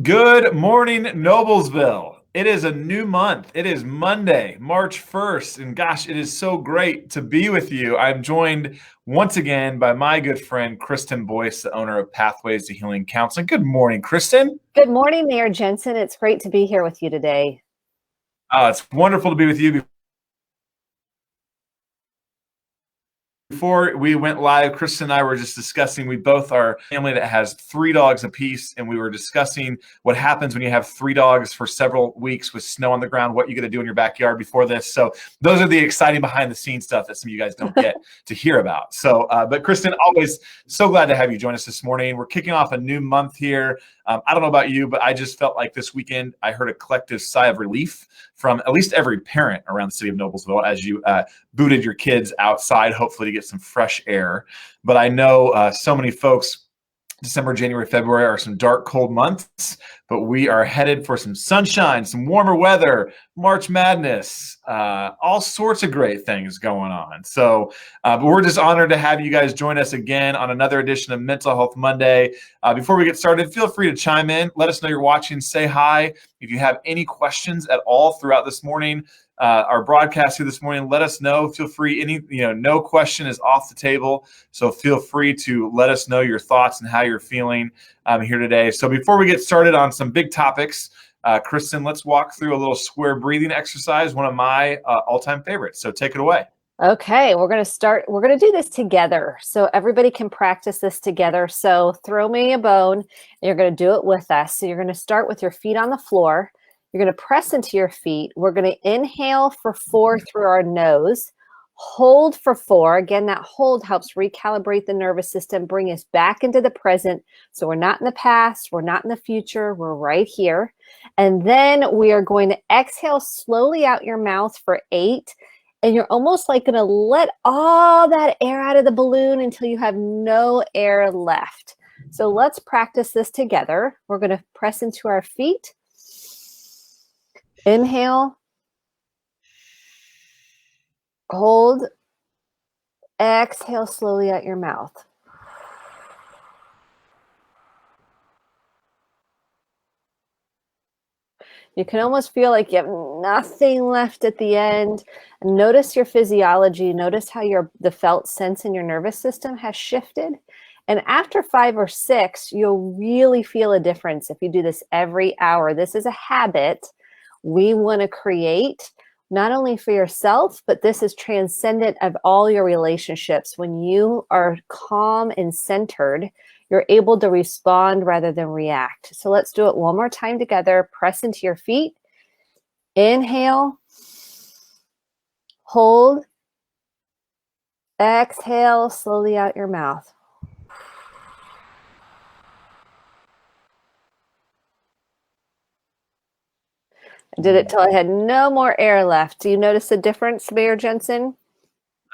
Good morning, Noblesville. It is a new month. It is Monday, March 1st. And gosh, it is so great to be with you. I'm joined once again by my good friend, Kristen Boice, the owner of Pathways to Healing Counseling. Good morning, Kristen. Good morning, Mayor Jenson. It's great to be here with you today. It's wonderful to be with you. Before we went live, Kristen and I were just discussing, we both are a family that has 3 dogs apiece, and we were discussing what happens when you have 3 dogs for several weeks with snow on the ground, what you got to do in your backyard before this. So those are the exciting behind the scenes stuff that some of you guys don't get to hear about. So, but Kristen, always so glad to have you join us this morning. We're kicking off a new month here. I don't know about you, but I just felt like this weekend I heard a collective sigh of relief from at least every parent around the city of Noblesville as you booted your kids outside, hopefully to get some fresh air. But I know so many folks, December, January, February are some dark, cold months, but we are headed for some sunshine, some warmer weather, March Madness, all sorts of great things going on. So but we're just honored to have you guys join us again on another edition of Mental Health Monday. Before we get started, feel free to chime in. Let us know you're watching. Say hi. If you have any questions at all throughout this morning, our broadcast here this morning, let us know. Feel free, no question is off the table. So feel free to let us know your thoughts and how you're feeling here today. So before we get started on some big topics, Kristen, let's walk through a little square breathing exercise, one of my all-time favorites. So take it away. Okay, we're going to do this together so everybody can practice this together. So throw me a bone and you're going to do it with us. So you're going to start with your feet on the floor. You're going to press into your feet. We're going to inhale for 4 through our nose, hold for 4. Again, that hold helps recalibrate the nervous system, bring us back into the present. So we're not in the past, we're not in the future, we're right here. And then we are going to exhale slowly out your mouth for 8. And you're almost like going to let all that air out of the balloon until you have no air left. So let's practice this together. We're going to press into our feet. Inhale, hold, exhale slowly out your mouth. You can almost feel like you have nothing left at the end. Notice your physiology. Notice how the felt sense in your nervous system has shifted. And after 5 or 6, you'll really feel a difference if you do this every hour. This is a habit we want to create, not only for yourself, but this is transcendent of all your relationships. When you are calm and centered, you're able to respond rather than react. So let's do it one more time together. Press into your feet. Inhale, hold, exhale slowly out your mouth. I did it till I had no more air left. Do you notice the difference, Mayor Jenson?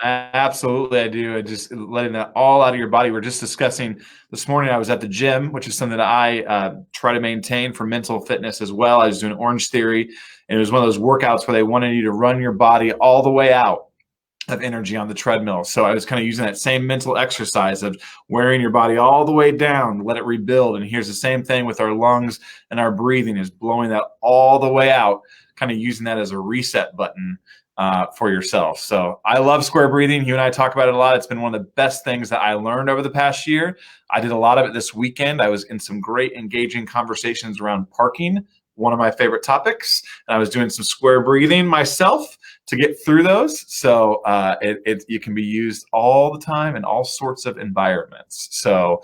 Absolutely, I do. Just letting that all out of your body. We're just discussing this morning. I was at the gym, which is something that I try to maintain for mental fitness as well. I was doing Orange Theory, and it was one of those workouts where they wanted you to run your body all the way out of energy on the treadmill. So I was kind of using that same mental exercise of wearing your body all the way down, let it rebuild. And here's the same thing with our lungs and our breathing, is blowing that all the way out, kind of using that as a reset button for yourself. So I love square breathing. You and I talk about it a lot. It's been one of the best things that I learned over the past year. I did a lot of it this weekend. I was in some great engaging conversations around parking, one of my favorite topics. And I was doing some square breathing myself to get through those. So it can be used all the time in all sorts of environments. So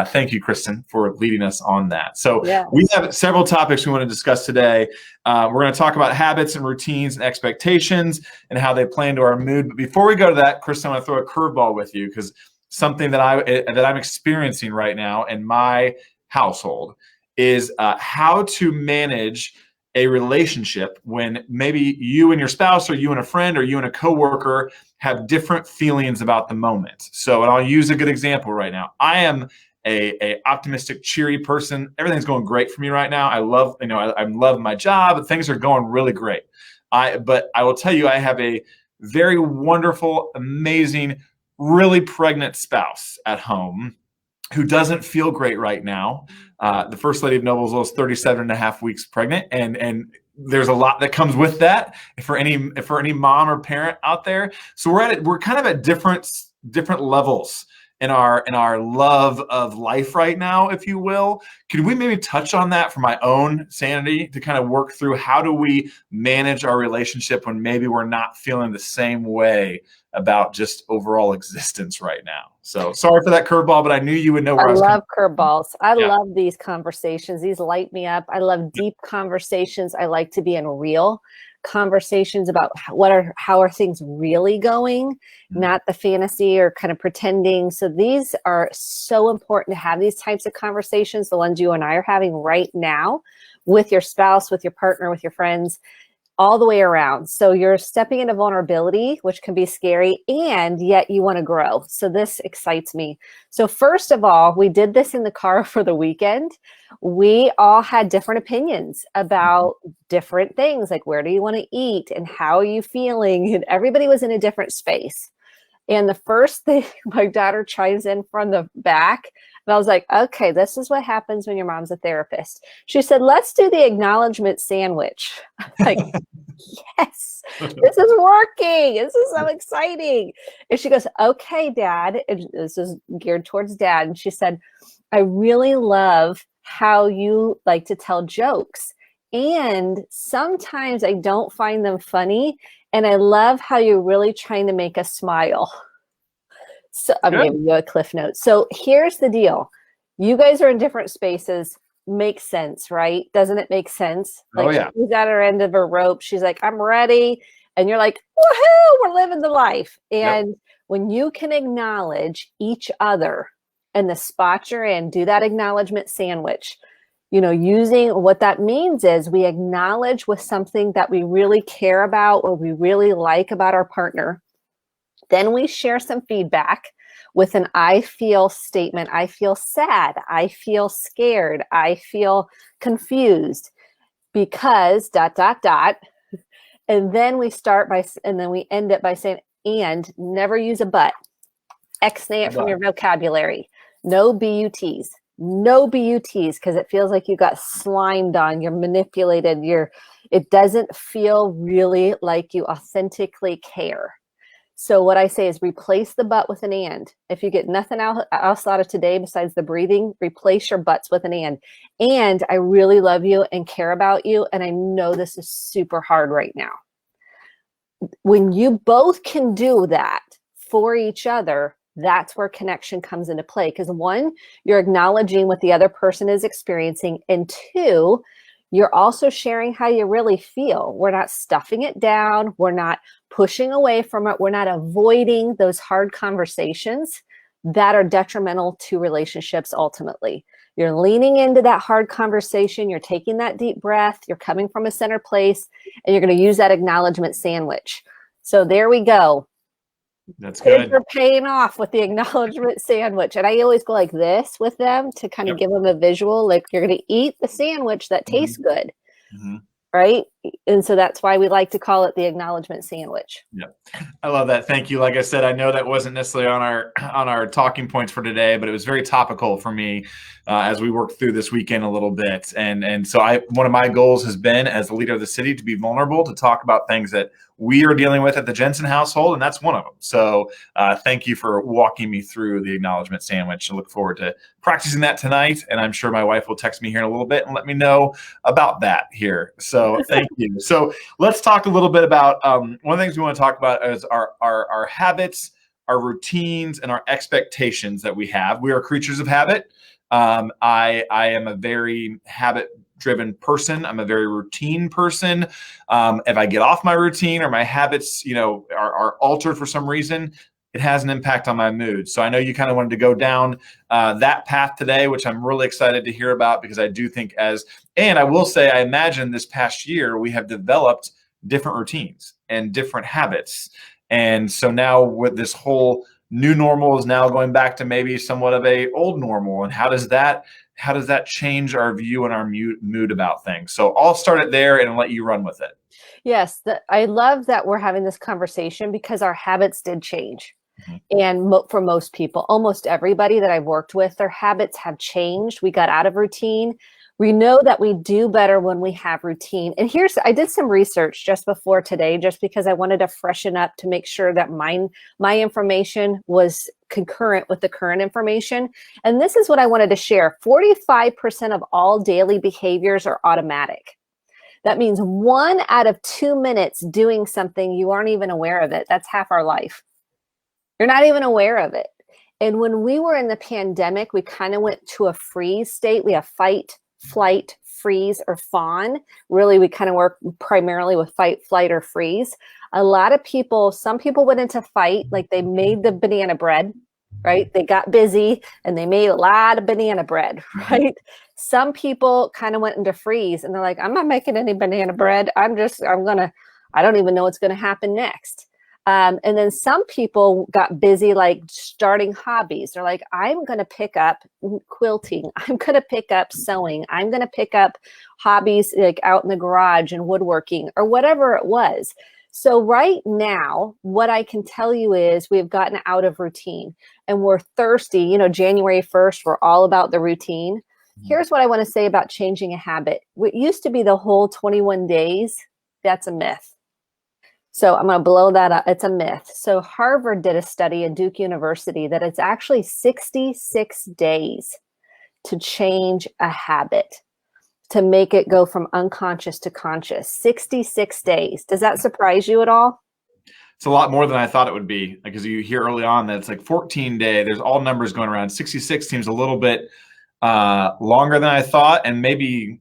thank you, Kristen, for leading us on that. So yes, we have several topics we want to discuss today. We're going to talk about habits and routines and expectations and how they play into our mood. But before we go to that, Kristen, I want to throw a curveball with you, because something that I'm experiencing right now in my household is how to manage a relationship when maybe you and your spouse, or you and a friend, or you and a coworker have different feelings about the moment. So, and I'll use a good example right now. I am a optimistic, cheery person. Everything's going great for me right now. I love my job. Things are going really great. But I will tell you, I have a very wonderful, amazing, really pregnant spouse at home who doesn't feel great right now. The first lady of Noblesville is 37 and a half weeks pregnant, and there's a lot that comes with that for any mom or parent out there. So we're kind of at different levels in our love of life right now, if you will. Could we maybe touch on that for my own sanity to kind of work through how do we manage our relationship when maybe we're not feeling the same way about just overall existence right now? So sorry for that curveball, but I knew you would know where I was love coming curveballs. I from. Yeah. love these conversations. These light me up. I love deep conversations. I like to be in real conversations about how are things really going, not the fantasy or kind of pretending. So these are so important to have these types of conversations, the ones you and I are having right now with your spouse, with your partner, with your friends, all the way around. So you're stepping into vulnerability, which can be scary, and yet you want to grow. So this excites me. So first of all, we did this in the car for the weekend. We all had different opinions about different things, like where do you want to eat and how are you feeling? And everybody was in a different space. And the first thing, my daughter chimes in from the back, and I was like, okay, this is what happens when your mom's a therapist. She said, let's do the acknowledgement sandwich. Like, yes, this is working. This is so exciting. And she goes, okay, Dad. And this is geared towards Dad. And she said, I really love how you like to tell jokes. And sometimes I don't find them funny. And I love how you're really trying to make us smile. So I'm giving you a cliff note. So here's the deal. You guys are in different spaces. Makes sense, right? Doesn't it make sense? Like, she's at her end of her rope. She's like, I'm ready. And you're like, woohoo, we're living the life. And when you can acknowledge each other and the spot you're in, do that acknowledgement sandwich. You know, using what that means is we acknowledge with something that we really care about or we really like about our partner. Then we share some feedback with an I feel statement. I feel sad. I feel scared. I feel confused because ... And then we we end it by saying, and never use a but. X-nay it from your vocabulary. No BUTs. No BUTs, because it feels like you got slimed on, you're manipulated, it doesn't feel really like you authentically care. So what I say is replace the but with an and. If you get nothing else out of today besides the breathing, replace your buts with an and. And I really love you and care about you, and I know this is super hard right now. When you both can do that for each other, that's where connection comes into play. Because one, you're acknowledging what the other person is experiencing. And two, you're also sharing how you really feel. We're not stuffing it down. We're not pushing away from it. We're not avoiding those hard conversations that are detrimental to relationships ultimately. You're leaning into that hard conversation. You're taking that deep breath. You're coming from a center place, and you're going to use that acknowledgement sandwich. So there we go. That's good. Kids are paying off with the acknowledgement sandwich. And I always go like this with them to kind of give them a visual, like you're going to eat the sandwich that tastes good. Right? And so that's why we like to call it the acknowledgement sandwich. Yeah. I love that. Thank you. Like I said, I know that wasn't necessarily on our talking points for today, but it was very topical for me as we worked through this weekend a little bit. And so one of my goals has been, as the leader of the city, to be vulnerable, to talk about things that we are dealing with at the Jenson household, and that's one of them. So thank you for walking me through the acknowledgement sandwich. I look forward to practicing that tonight, and I'm sure my wife will text me here in a little bit and let me know about that here. So thank you. So let's talk a little bit about one of the things we want to talk about is our habits, our routines, and our expectations that we have. We are creatures of habit. I am a very habit-driven person. I'm a very routine person. If I get off my routine or my habits, are altered for some reason, it has an impact on my mood. So I know you kind of wanted to go down that path today, which I'm really excited to hear about, because I do think and I will say, I imagine this past year we have developed different routines and different habits. And so now with this whole new normal is now going back to maybe somewhat of a old normal. And how does that change our view and our mood about things? So I'll start it there and let you run with it. Yes, I love that we're having this conversation because our habits did change. And for most people, almost everybody that I've worked with, their habits have changed. We got out of routine. We know that we do better when we have routine. And I did some research just before today, just because I wanted to freshen up to make sure that my information was concurrent with the current information. And this is what I wanted to share. 45% of all daily behaviors are automatic. That means 1 out of 2 minutes doing something, you aren't even aware of it. That's half our life. You're not even aware of it. And when we were in the pandemic, we kind of went to a freeze state. We have fight, flight, freeze, or fawn. Really, we kind of work primarily with fight, flight, or freeze. A lot of people, some people went into fight, like they made the banana bread, right? They got busy and they made a lot of banana bread, right? Some people kind of went into freeze and they're like, I'm not making any banana bread. I don't even know what's going to happen next. And then some people got busy, like starting hobbies. They're like, I'm going to pick up quilting. I'm going to pick up sewing. I'm going to pick up hobbies like out in the garage and woodworking or whatever it was. So right now, what I can tell you is we've gotten out of routine and we're thirsty. January 1st, we're all about the routine. Here's what I want to say about changing a habit. What used to be the whole 21 days, that's a myth. So I'm going to blow that up. It's a myth. So Harvard did a study at Duke University that it's actually 66 days to change a habit, to make it go from unconscious to conscious. 66 days. Does that surprise you at all? It's a lot more than I thought it would be, because you hear early on that it's like 14-day. There's all numbers going around. 66 seems a little bit longer than I thought, and maybe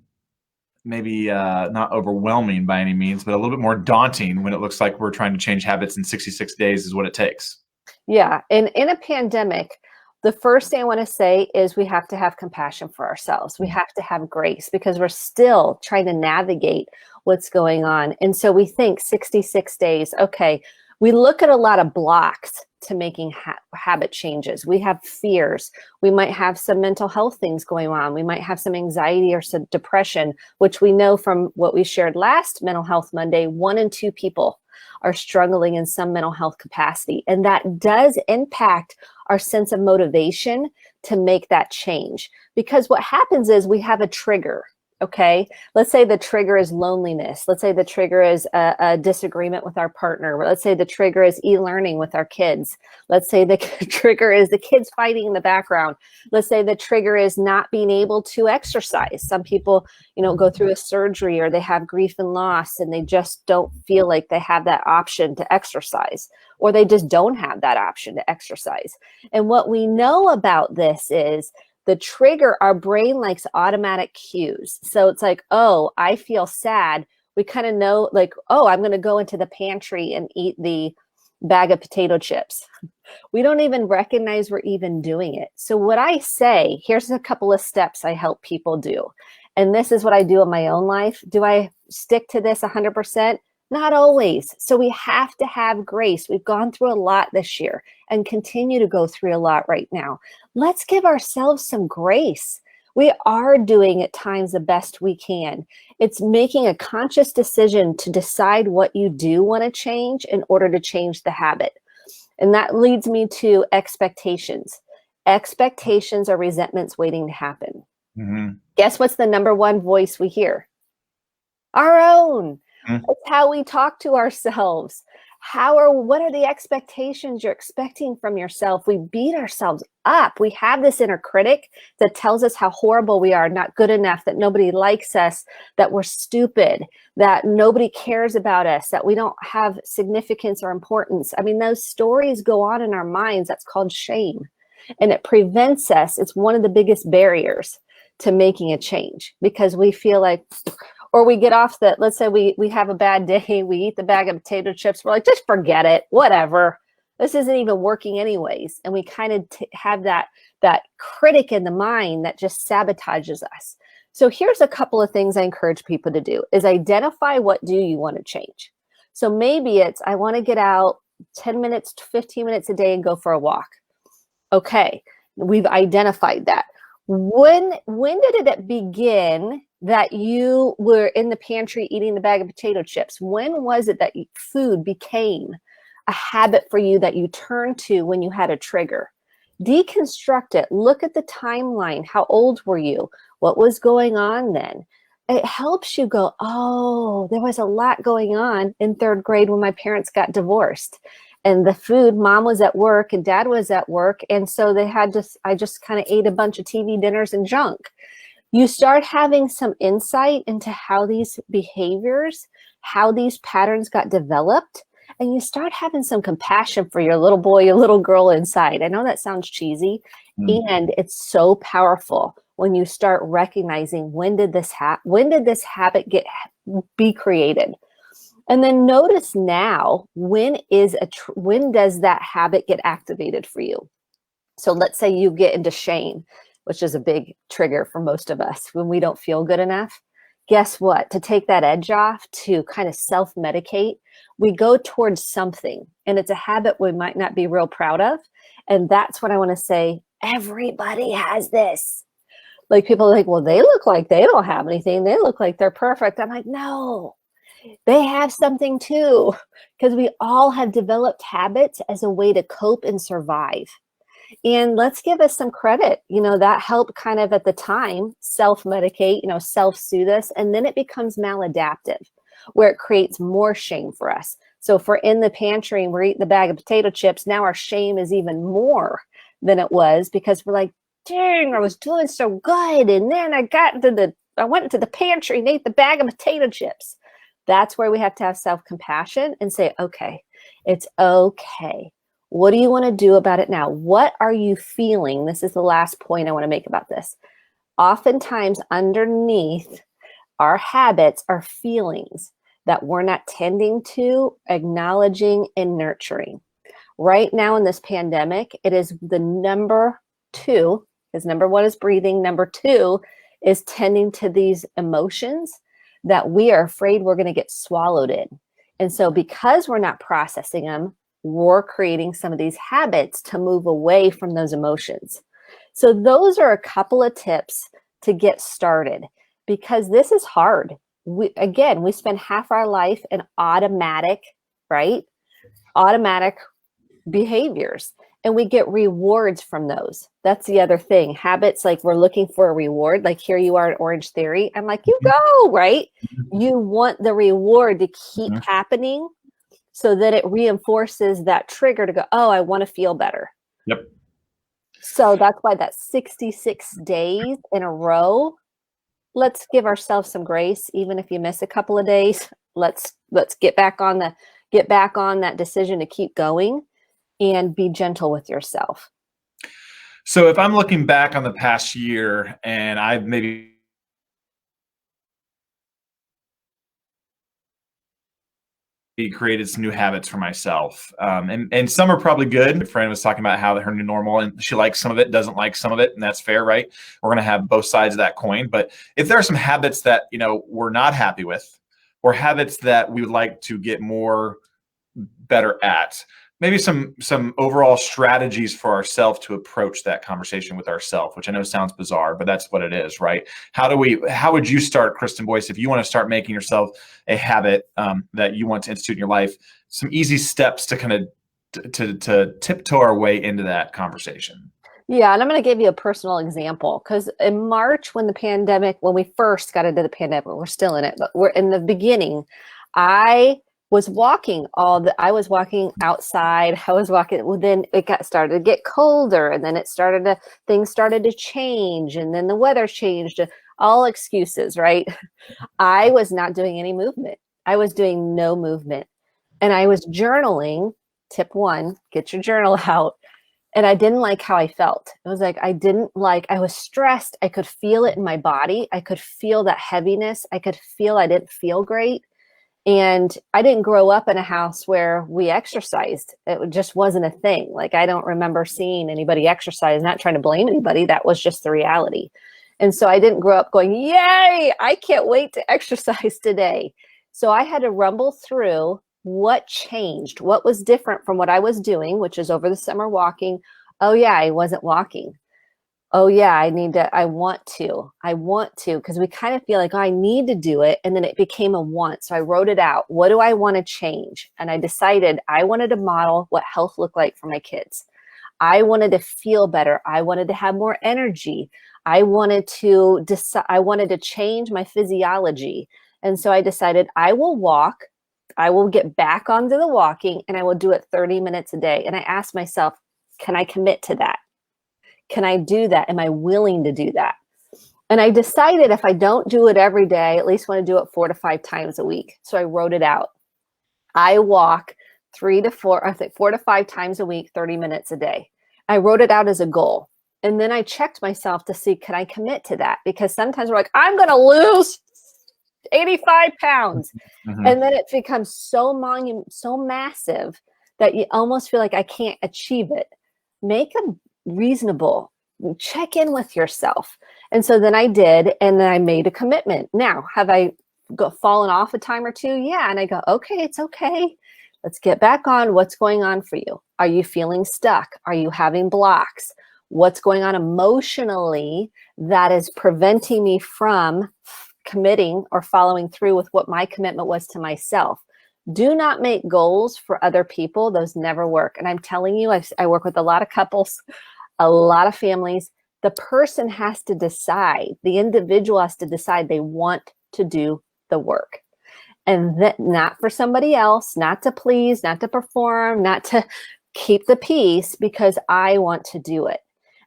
not overwhelming by any means, but a little bit more daunting when it looks like we're trying to change habits in 66 days is what it takes. Yeah. And in a pandemic, the first thing I want to say is we have to have compassion for ourselves. We have to have grace because we're still trying to navigate what's going on. And so we think 66 days, okay, we look at a lot of blocks to making habit changes. We have fears. We might have some mental health things going on. We might have some anxiety or some depression, which we know from what we shared last Mental Health Monday, 1 in 2 people are struggling in some mental health capacity. And that does impact our sense of motivation to make that change. Because what happens is we have a trigger. Okay, let's say the trigger is loneliness. Let's say the trigger is a disagreement with our partner. Let's say the trigger is e-learning with our kids. Let's say the trigger is the kids fighting in the background. Let's say the trigger is not being able to exercise. Some people, go through a surgery or they have grief and loss and they just don't feel like they have that option to exercise, or they just don't have that option to exercise. And what we know about this is the trigger, our brain likes automatic cues. So it's like, oh, I feel sad. We kind of know like, oh, I'm going to go into the pantry and eat the bag of potato chips. We don't even recognize we're even doing it. So what I say, here's a couple of steps I help people do. And this is what I do in my own life. Do I stick to this 100%? Not always. So we have to have grace. We've gone through a lot this year and continue to go through a lot right now. Let's give ourselves some grace. We are doing at times the best we can. It's making a conscious decision to decide what you do want to change in order to change the habit. And that leads me to expectations. Expectations are resentments waiting to happen. Mm-hmm. Guess what's the number one voice we hear? Our own. It's how we talk to ourselves. What are the expectations you're expecting from yourself? We beat ourselves up. We have this inner critic that tells us how horrible we are, not good enough, that nobody likes us, that we're stupid, that nobody cares about us, that we don't have significance or importance. I mean, those stories go on in our minds. That's called shame. And it prevents us. It's one of the biggest barriers to making a change because we feel like, or we get off that, let's say we have a bad day, we eat the bag of potato chips, we're like, just forget it, whatever. This isn't even working anyways. And we kind of have that critic in the mind that just sabotages us. So here's a couple of things I encourage people to do is identify what do you want to change. So maybe it's, I want to get out 10 minutes to 15 minutes a day and go for a walk. Okay, we've identified that. When did it begin that you were in the pantry eating the bag of potato chips? When was it that food became a habit for you that you turn to when you had a trigger. Deconstruct it. Look at the timeline. How old were you? What was going on then? It helps you go, oh, there was a lot going on in third grade when my parents got divorced. And the food, mom was at work and dad was at work. And so I just kind of ate a bunch of TV dinners and junk. You start having some insight into how these behaviors, how these patterns got developed, and you start having some compassion for your little boy, your little girl inside. I know that sounds cheesy, and it's so powerful when you start recognizing when did this habit be created, and then notice now when does that habit get activated for you. So let's say you get into shame, which is a big trigger for most of us when we don't feel good enough. Guess what? To take that edge off, to kind of self-medicate, we go towards something, and it's a habit we might not be real proud of. And that's what I want to say. Everybody has this. Like, people are like, well, they look like they don't have anything. They look like they're perfect. I'm like, no, they have something too, because we all have developed habits as a way to cope and survive. And let's give us some credit. That helped kind of at the time self-medicate, self-soothe us. And then it becomes maladaptive, where it creates more shame for us. So if we're in the pantry and we're eating the bag of potato chips, now our shame is even more than it was, because we're like, dang, I was doing so good. And then I went into the pantry and ate the bag of potato chips. That's where we have to have self-compassion and say, okay, it's okay. What do you want to do about it now? What are you feeling? This is the last point I want to make about this. Oftentimes underneath our habits are feelings that we're not tending to, acknowledging, and nurturing. Right now in this pandemic, it is the number 2, because number 1 is breathing. Number 2 is tending to these emotions that we are afraid we're going to get swallowed in. And so because we're not processing them, we're creating some of these habits to move away from those emotions. So those are a couple of tips to get started, because this is hard. We spend half our life in automatic behaviors, and we get rewards from those. That's the other thing. Habits, like, we're looking for a reward. Like, here you are at Orange Theory. I'm like, you go, right? You want the reward to keep happening, so that it reinforces that trigger to go, oh, I want to feel better. Yep. So that's why that 66 days in a row, let's give ourselves some grace. Even if you miss a couple of days, let's get back on that decision to keep going and be gentle with yourself. So if I'm looking back on the past year and I've maybe created some new habits for myself. And some are probably good. My friend was talking about how her new normal, and she likes some of it, doesn't like some of it, and that's fair, right? We're going to have both sides of that coin. But if there are some habits that, we're not happy with, or habits that we would like to get better at, maybe some overall strategies for ourselves to approach that conversation with ourselves, which I know sounds bizarre, but that's what it is, right? How would you start, Kristen Boice, if you want to start making yourself a habit that you want to institute in your life, some easy steps to kind of to tiptoe our way into that conversation? Yeah, and I'm going to give you a personal example, because in March, when we first got into the pandemic, we're still in it, but we're in the beginning, I was walking outside. Then it started to get colder, and then things started to change, and then the weather changed. All excuses, right? I was not doing any movement. I was doing no movement, and I was journaling. Tip 1, get your journal out. And I didn't like how I felt. It was like, I was stressed. I could feel it in my body. I could feel that heaviness. I could feel I didn't feel great. And I didn't grow up in a house where we exercised. It just wasn't a thing. Like, I don't remember seeing anybody exercise, not trying to blame anybody. That was just the reality. And so I didn't grow up going, yay, I can't wait to exercise today. So I had to rumble through what changed, what was different from what I was doing, which is over the summer walking. Oh yeah, I wasn't walking. Oh yeah, I want to, because we kind of feel like, oh, I need to do it. And then it became a want. So I wrote it out. What do I want to change? And I decided I wanted to model what health looked like for my kids. I wanted to feel better. I wanted to have more energy. I wanted to decide, I wanted to change my physiology. And so I decided I will walk. I will get back onto the walking and I will do it 30 minutes a day. And I asked myself, can I commit to that? Can I do that? Am I willing to do that? And I decided if I don't do it every day, I at least want to do it 4 to 5 times a week. So I wrote it out. I walk 3 to 4, I think 4 to 5 times a week, 30 minutes a day. I wrote it out as a goal. And then I checked myself to see, can I commit to that? Because sometimes we're like, I'm going to lose 85 pounds. Mm-hmm. And then it becomes so massive that you almost feel like I can't achieve it. Make a reasonable, check in with yourself. And so then I did, and then I made a commitment. Now, have I fallen off a time or two? Yeah. And I go, okay, it's okay. Let's get back on. What's going on for you? Are you feeling stuck? Are you having blocks? What's going on emotionally that is preventing me from committing or following through with what my commitment was to myself? Do not make goals for other people. Those never work. And I'm telling you, I work with a lot of couples, a lot of families. The person has to decide, the individual has to decide they want to do the work. And that not for somebody else, not to please, not to perform, not to keep the peace, because I want to do it.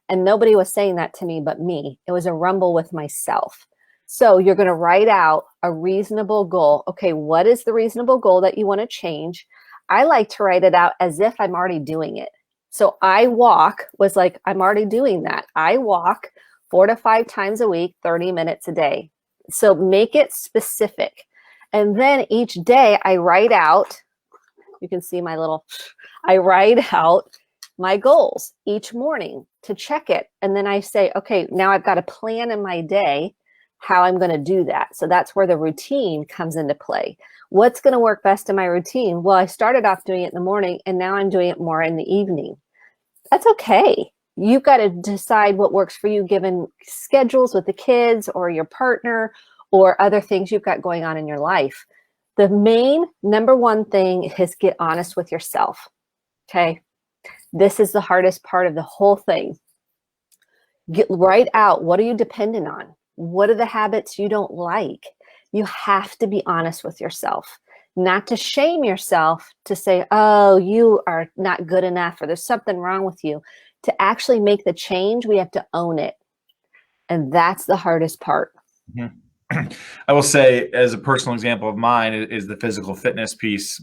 And nobody was saying that to me but me. It was a rumble with myself. So you're going to write out a reasonable goal. Okay, what is the reasonable goal that you want to change? I like to write it out as if I'm already doing it. So I walk was like, I'm already doing that. I walk 4 to 5 times a week, 30 minutes a day. So make it specific. And then each day I write out, you can see I write out my goals each morning to check it. And then I say, okay, now I've got a plan in my day how I'm going to do that. So that's where the routine comes into play. What's going to work best in my routine? Well, I started off doing it in the morning and now I'm doing it more in the evening. That's okay. You've got to decide what works for you given schedules with the kids or your partner or other things you've got going on in your life. The main number one thing is get honest with yourself. Okay. This is the hardest part of the whole thing. Write out, what are you dependent on? What are the habits you don't like? You have to be honest with yourself, not to shame yourself, to say, oh, you are not good enough, or there's something wrong with you. To actually make the change, we have to own it. And that's the hardest part. Mm-hmm. I will say, as a personal example of mine, is the physical fitness piece.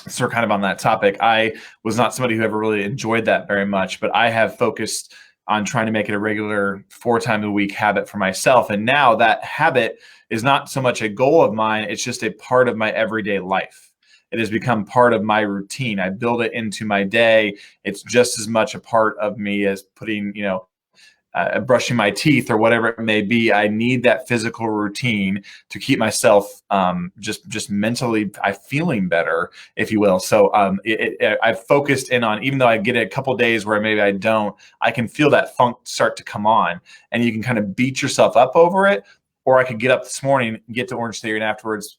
So kind of on that topic, I was not somebody who ever really enjoyed that very much, but I have focused on trying to make it a regular 4 times a week habit for myself. And now that habit is not so much a goal of mine, it's just a part of my everyday life. It has become part of my routine. I build it into my day. It's just as much a part of me as putting, brushing my teeth or whatever it may be. I need that physical routine to keep myself just mentally feeling better, if you will. So I've focused in on, even though I get a couple days where maybe I don't, I can feel that funk start to come on, and you can kind of beat yourself up over it. Or I could get up this morning, get to Orange Theory, and afterwards,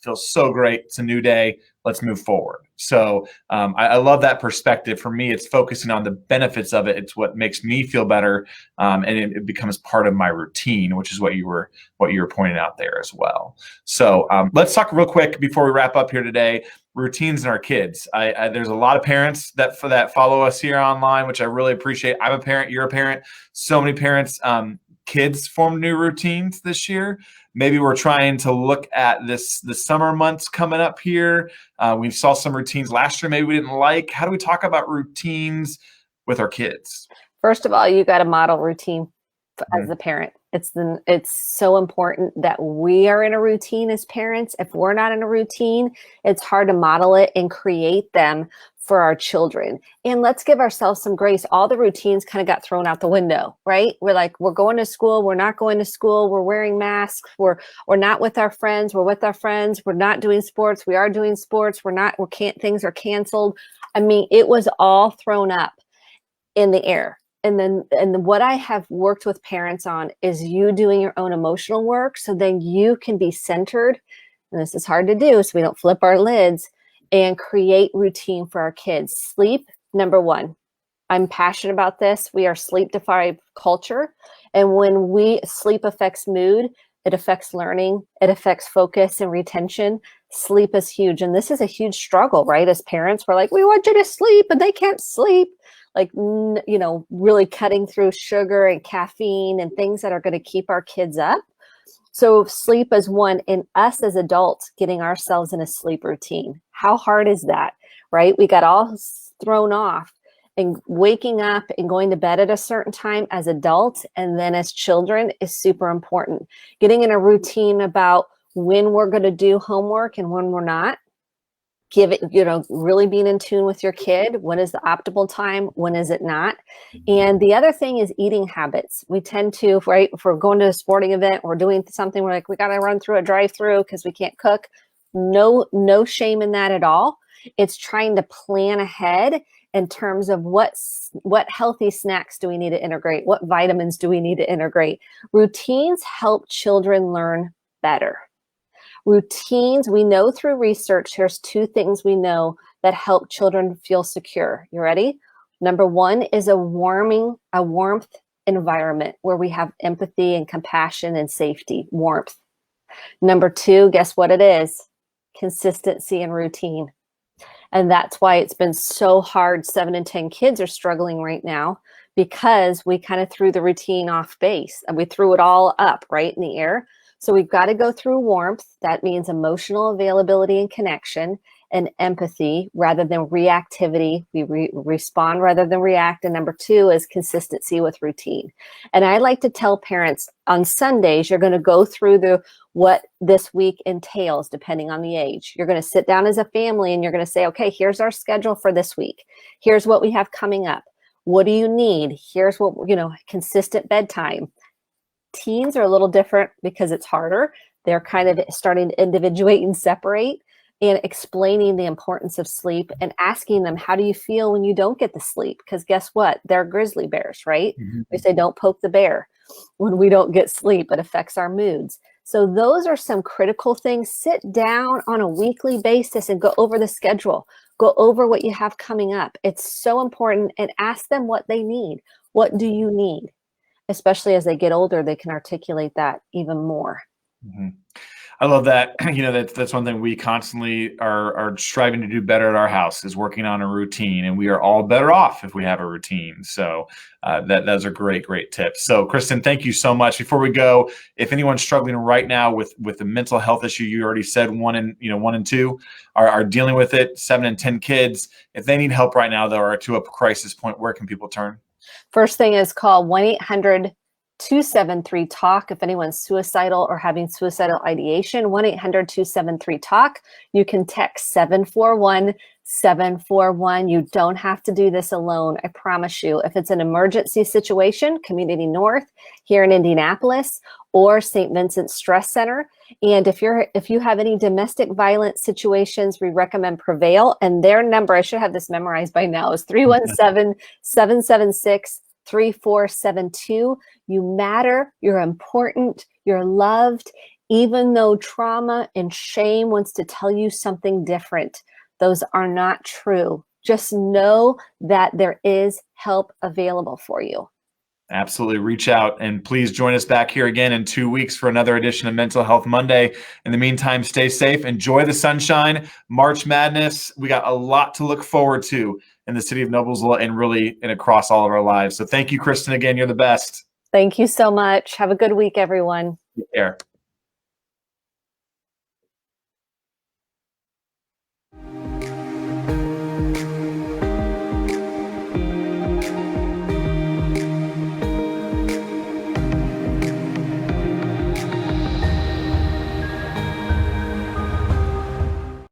feels so great. It's a new day. Let's move forward. So I love that perspective. For me, it's focusing on the benefits of it. It's what makes me feel better, and it becomes part of my routine, which is what you were pointing out there as well. So let's talk real quick before we wrap up here today. Routines in our kids. There's a lot of parents that follow us here online, which I really appreciate. I'm a parent. You're a parent. So many parents. Kids form new routines this year. Maybe we're trying to look at the summer months coming up here. We saw some routines last year maybe we didn't like. How do we talk about routines with our kids? First of all, you got to model routine as a parent. It's so important that we are in a routine as parents. If we're not in a routine, it's hard to model it and create them for our children. And let's give ourselves some grace. All the routines kind of got thrown out the window, right? We're like, we're going to school. We're not going to school. We're wearing masks. We're not with our friends. We're with our friends. We're not doing sports. We are doing sports. Things are canceled. I mean, it was all thrown up in the air. and what I have worked with parents on is you doing your own emotional work so then you can be centered. And this is hard to do, so we don't flip our lids, and create routine for our kids. Sleep, number one. I'm passionate about this. We are sleep deprived culture. And when sleep affects mood, it affects learning, it affects focus and retention. Sleep is huge. And this is a huge struggle, right? As parents, we're like, we want you to sleep, and they can't sleep. Like, really cutting through sugar and caffeine and things that are going to keep our kids up. So sleep is one, and us as adults getting ourselves in a sleep routine. How hard is that, right? We got all thrown off, and waking up and going to bed at a certain time as adults and then as children is super important. Getting in a routine about when we're going to do homework and when we're not. Really being in tune with your kid. When is the optimal time? When is it not? And the other thing is eating habits. We tend to, right, if we're going to a sporting event or doing something, we're like, we got to run through a drive-through because we can't cook. No shame in that at all. It's trying to plan ahead in terms of what healthy snacks do we need to integrate? What vitamins do we need to integrate? Routines help children learn better. Routines, we know through research, here's two things we know that help children feel secure. You ready? Number one is a warmth environment where we have empathy and compassion and safety, warmth. Number two, guess what it is? Consistency and routine. And that's why it's been so hard. 7 in 10 kids are struggling right now because we kind of threw the routine off base and we threw it all up right in the air. So we've got to go through warmth. That means emotional availability and connection, and empathy rather than reactivity. We respond rather than react. And number two is consistency with routine. And I like to tell parents on Sundays, you're going to go through what this week entails, depending on the age. You're going to sit down as a family and you're going to say, okay, here's our schedule for this week. Here's what we have coming up. What do you need? Here's what, consistent bedtime. Teens are a little different because it's harder. They're kind of starting to individuate and separate, and explaining the importance of sleep and asking them, how do you feel when you don't get the sleep? Because guess what? They're grizzly bears, right? Mm-hmm. We say, don't poke the bear. When we don't get sleep, it affects our moods. So those are some critical things. Sit down on a weekly basis and go over the schedule. Go over what you have coming up. It's so important, and ask them what they need. What do you need? Especially as they get older, they can articulate that even more. Mm-hmm. I love that. That's one thing we constantly are striving to do better at our house, is working on a routine, and we are all better off if we have a routine. So those are great tips. So Kristen, thank you so much. Before we go, if anyone's struggling right now with the mental health issue, you already said 1 and 2 are dealing with it. 7 and 10 kids. If they need help right now, though, or are to a crisis point, where can people turn? First thing is call 1-800-273-TALK if anyone's suicidal or having suicidal ideation. 1-800-273-TALK. You can text 741-741. You don't have to do this alone. I promise you. If it's an emergency situation, Community North here in Indianapolis or St. Vincent Stress Center. And if you have any domestic violence situations, we recommend Prevail. And their number, I should have this memorized by now, is 317-776-3472. You matter, you're important, you're loved, even though trauma and shame wants to tell you something different. Those are not true. Just know that there is help available for you. Absolutely. Reach out, and please join us back here again in 2 weeks for another edition of Mental Health Monday. In the meantime, stay safe, enjoy the sunshine, March Madness. We got a lot to look forward to in the city of Noblesville and across all of our lives. So thank you, Kristen, again. You're the best. Thank you so much. Have a good week, everyone. Take care.